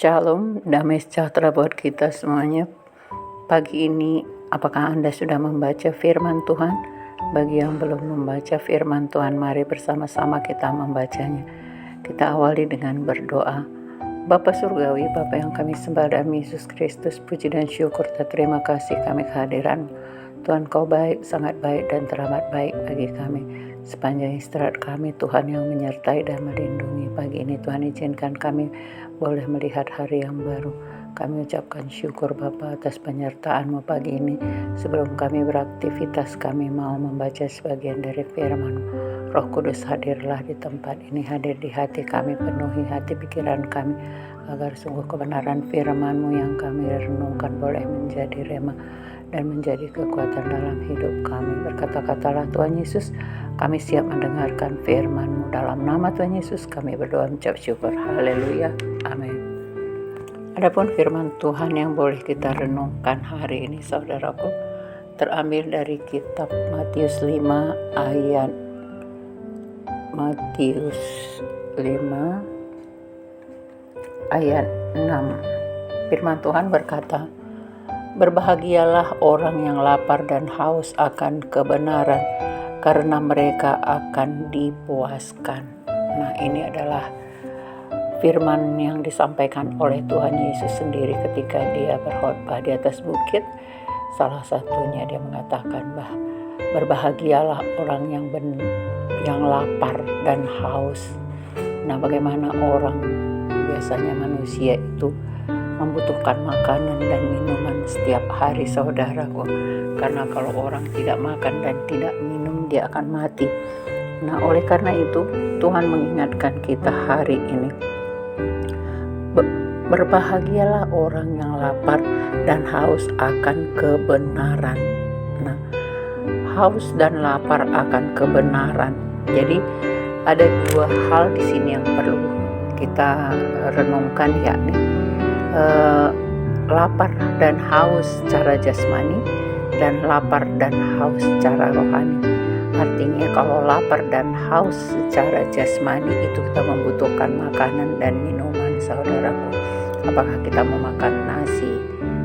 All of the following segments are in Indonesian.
Shalom, damai sejahtera buat kita semuanya. Pagi ini, apakah Anda sudah membaca firman Tuhan? Bagi yang belum membaca firman Tuhan, mari bersama-sama kita membacanya. Kita awali dengan berdoa. Bapa Surgawi, Bapa yang kami sembah dalam Yesus Kristus, puji dan syukur dan terima kasih kami kehadiran. Tuhan, Kau baik, sangat baik dan teramat baik bagi kami. Sepanjang istirahat kami, Tuhan yang menyertai dan melindungi. Pagi ini Tuhan izinkan kami boleh melihat hari yang baru. Kami ucapkan syukur Bapa atas penyertaan-Mu pagi ini. Sebelum kami beraktivitas, kami mau membaca sebagian dari firman. Roh Kudus hadirlah di tempat ini, hadir di hati kami, penuhi hati pikiran kami, agar sungguh kebenaran firman-Mu yang kami renungkan boleh menjadi rema dan menjadi kekuatan dalam hidup kami. Berkata-katalah Tuhan Yesus, kami siap mendengarkan firman-Mu. Dalam nama Tuhan Yesus kami berdoa mengucap syukur. Haleluya. Amin. Adapun firman Tuhan yang boleh kita renungkan hari ini, saudaraku, terambil dari kitab Matius 5 ayat 6. Firman Tuhan berkata, "Berbahagialah orang yang lapar dan haus akan kebenaran, karena mereka akan dipuaskan." Nah, ini adalah firman yang disampaikan oleh Tuhan Yesus sendiri ketika dia berkhotbah di atas bukit. Salah satunya dia mengatakan bahwa berbahagialah orang yang lapar dan haus. Nah, bagaimana orang, biasanya manusia itu membutuhkan makanan dan minuman setiap hari, saudaraku. Karena kalau orang tidak makan dan tidak minum, dia akan mati. Nah, oleh karena itu Tuhan mengingatkan kita hari ini, berbahagialah orang yang lapar dan haus akan kebenaran. Nah, haus dan lapar akan kebenaran. Jadi ada dua hal di sini yang perlu kita renungkan, yakni lapar dan haus secara jasmani dan lapar dan haus secara rohani. Artinya kalau lapar dan haus secara jasmani itu kita membutuhkan makanan dan minuman, saudaraku. Apakah kita memakan nasi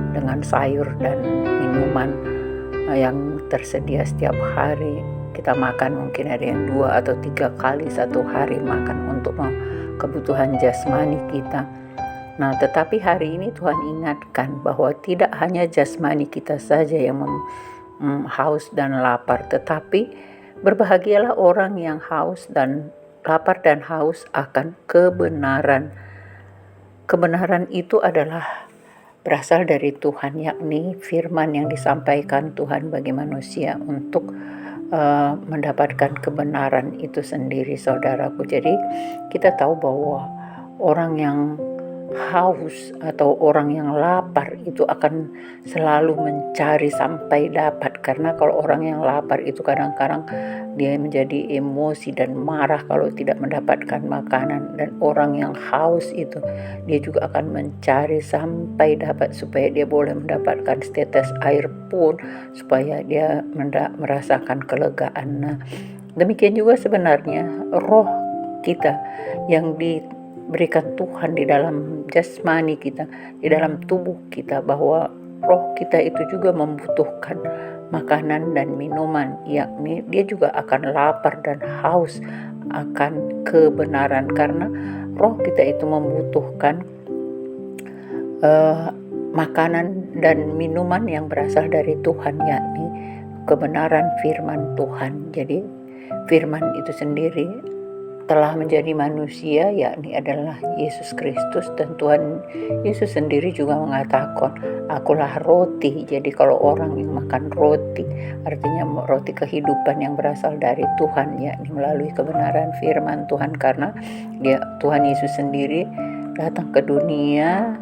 dengan sayur dan minuman yang tersedia setiap hari? Kita makan mungkin ada yang 2 atau 3 kali satu hari makan untuk kebutuhan jasmani kita. Nah, tetapi hari ini Tuhan ingatkan bahwa tidak hanya jasmani kita saja yang haus dan lapar, tetapi berbahagialah orang yang haus dan lapar dan haus akan kebenaran. Kebenaran itu adalah berasal dari Tuhan, yakni firman yang disampaikan Tuhan bagi manusia untuk mendapatkan kebenaran itu sendiri, saudaraku. Jadi kita tahu bahwa orang yang haus atau orang yang lapar itu akan selalu mencari sampai dapat. Karena kalau orang yang lapar itu kadang-kadang dia menjadi emosi dan marah kalau tidak mendapatkan makanan. Dan orang yang haus itu dia juga akan mencari sampai dapat supaya dia boleh mendapatkan setetes air pun, supaya dia merasakan kelegaan. Nah, demikian juga sebenarnya roh kita yang diberikan Tuhan di dalam jasmani kita, di dalam tubuh kita, bahwa roh kita itu juga membutuhkan makanan dan minuman, yakni dia juga akan lapar dan haus akan kebenaran, karena roh kita itu membutuhkan makanan dan minuman yang berasal dari Tuhan, yakni kebenaran firman Tuhan. Jadi firman itu sendiri telah menjadi manusia, yakni adalah Yesus Kristus. Dan Tuhan Yesus sendiri juga mengatakan, "Akulah roti." Jadi kalau orang yang makan roti, artinya roti kehidupan yang berasal dari Tuhan, yakni melalui kebenaran firman Tuhan. Karena Tuhan Yesus sendiri datang ke dunia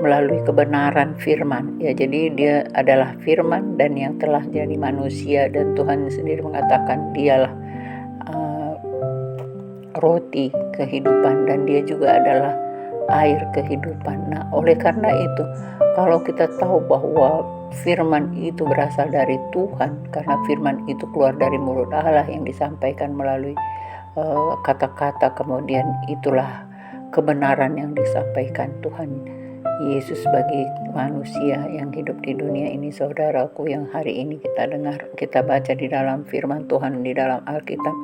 melalui kebenaran firman. Ya, jadi dia adalah firman dan yang telah jadi manusia, dan Tuhan sendiri mengatakan dialah roti kehidupan, dan dia juga adalah air kehidupan. Nah, oleh karena itu, kalau kita tahu bahwa firman itu berasal dari Tuhan, karena firman itu keluar dari mulut Allah yang disampaikan melalui kata-kata, kemudian itulah kebenaran yang disampaikan Tuhan Yesus bagi manusia yang hidup di dunia ini, saudaraku, yang hari ini kita dengar, kita baca di dalam firman Tuhan di dalam Alkitab.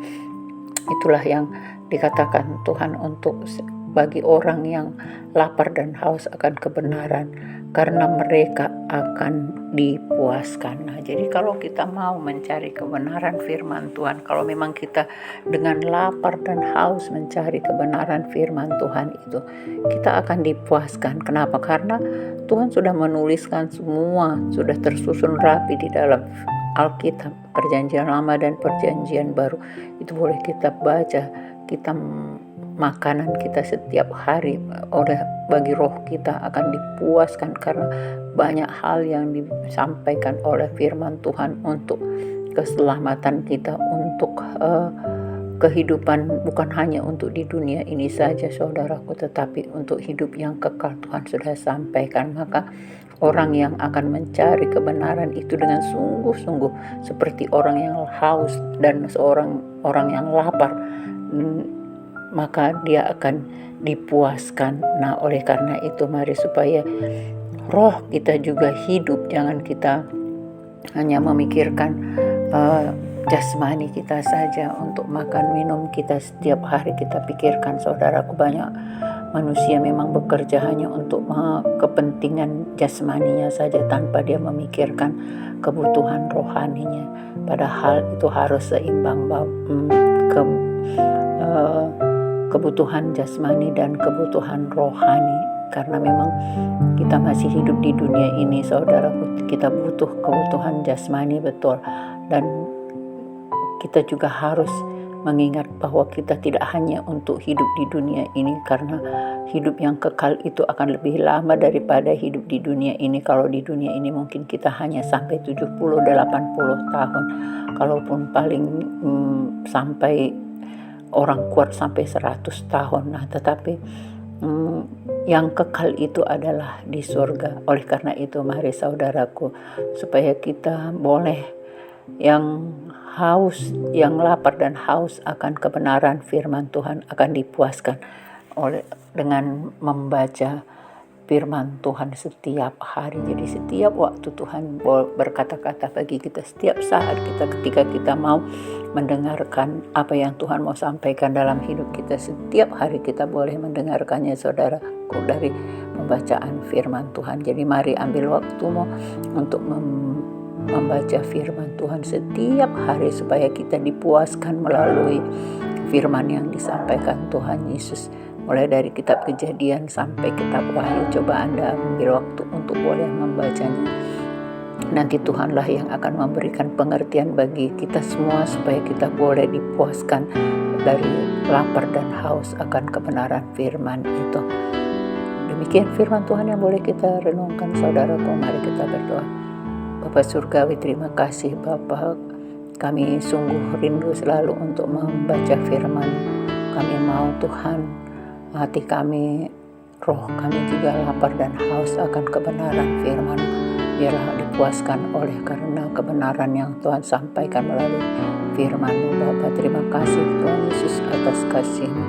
Itulah yang dikatakan Tuhan untuk bagi orang yang lapar dan haus akan kebenaran, karena mereka akan dipuaskan. Nah, jadi kalau kita mau mencari kebenaran firman Tuhan, kalau memang kita dengan lapar dan haus mencari kebenaran firman Tuhan itu, kita akan dipuaskan. Kenapa? Karena Tuhan sudah menuliskan semua, sudah tersusun rapi di dalam Alkitab, Perjanjian Lama dan Perjanjian Baru. Itu boleh kita baca, kita makanan kita setiap hari oleh bagi roh kita akan dipuaskan, karena banyak hal yang disampaikan oleh firman Tuhan untuk keselamatan kita, untuk kehidupan, bukan hanya untuk di dunia ini saja, saudaraku, tetapi untuk hidup yang kekal Tuhan sudah sampaikan. Maka orang yang akan mencari kebenaran itu dengan sungguh-sungguh seperti orang yang haus dan seorang orang yang lapar, maka dia akan dipuaskan. Nah, oleh karena itu mari supaya roh kita juga hidup, jangan kita hanya memikirkan jasmani kita saja untuk makan minum kita setiap hari kita pikirkan. Saudaraku, banyak manusia memang bekerja hanya untuk kepentingan jasmaninya saja tanpa dia memikirkan kebutuhan rohaninya. Padahal itu harus seimbang, kebutuhan jasmani dan kebutuhan rohani, karena memang kita masih hidup di dunia ini, saudaraku. Kita butuh kebutuhan jasmani, betul, dan kita juga harus mengingat bahwa kita tidak hanya untuk hidup di dunia ini, karena hidup yang kekal itu akan lebih lama daripada hidup di dunia ini. Kalau di dunia ini mungkin kita hanya sampai 70-80 tahun, kalaupun paling sampai orang kuat sampai 100 tahun. Nah, tetapi yang kekal itu adalah di surga. Oleh karena itu mari saudaraku, supaya kita boleh yang haus, yang lapar dan haus akan kebenaran firman Tuhan akan dipuaskan dengan membaca firman Tuhan setiap hari. Jadi setiap waktu Tuhan berkata-kata bagi kita, setiap saat ketika kita mau mendengarkan apa yang Tuhan mau sampaikan dalam hidup kita, setiap hari kita boleh mendengarkannya, saudaraku, dari pembacaan firman Tuhan. Jadi mari ambil waktumu untuk membaca firman Tuhan setiap hari supaya kita dipuaskan melalui firman yang disampaikan Tuhan Yesus. Mulai dari kitab Kejadian sampai kitab Wahyu, coba Anda ambil waktu untuk boleh membacanya. Nanti Tuhanlah yang akan memberikan pengertian bagi kita semua supaya kita boleh dipuaskan dari lapar dan haus akan kebenaran firman itu. Demikian firman Tuhan yang boleh kita renungkan, saudaraku. Mari kita berdoa. Bapa Surgawi, terima kasih Bapa. Kami sungguh rindu selalu untuk membaca firman. Kami mau Tuhan, hati kami, roh kami juga lapar dan haus akan kebenaran firman. Biarlah dipuaskan oleh karena kebenaran yang Tuhan sampaikan melalui firman-Mu, Bapa. Terima kasih Tuhan Yesus atas kasih-Mu,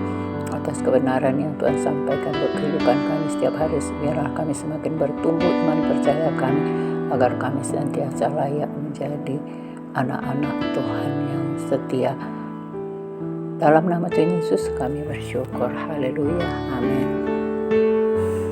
atas kebenaran yang Tuhan sampaikan buat kehidupan kami setiap hari. Biarlah kami semakin bertumbuh iman percaya kami, agar kami senantiasa layak menjadi anak-anak Tuhan yang setia. Dalam nama Tuhan Yesus kami bersyukur. Haleluya. Amin.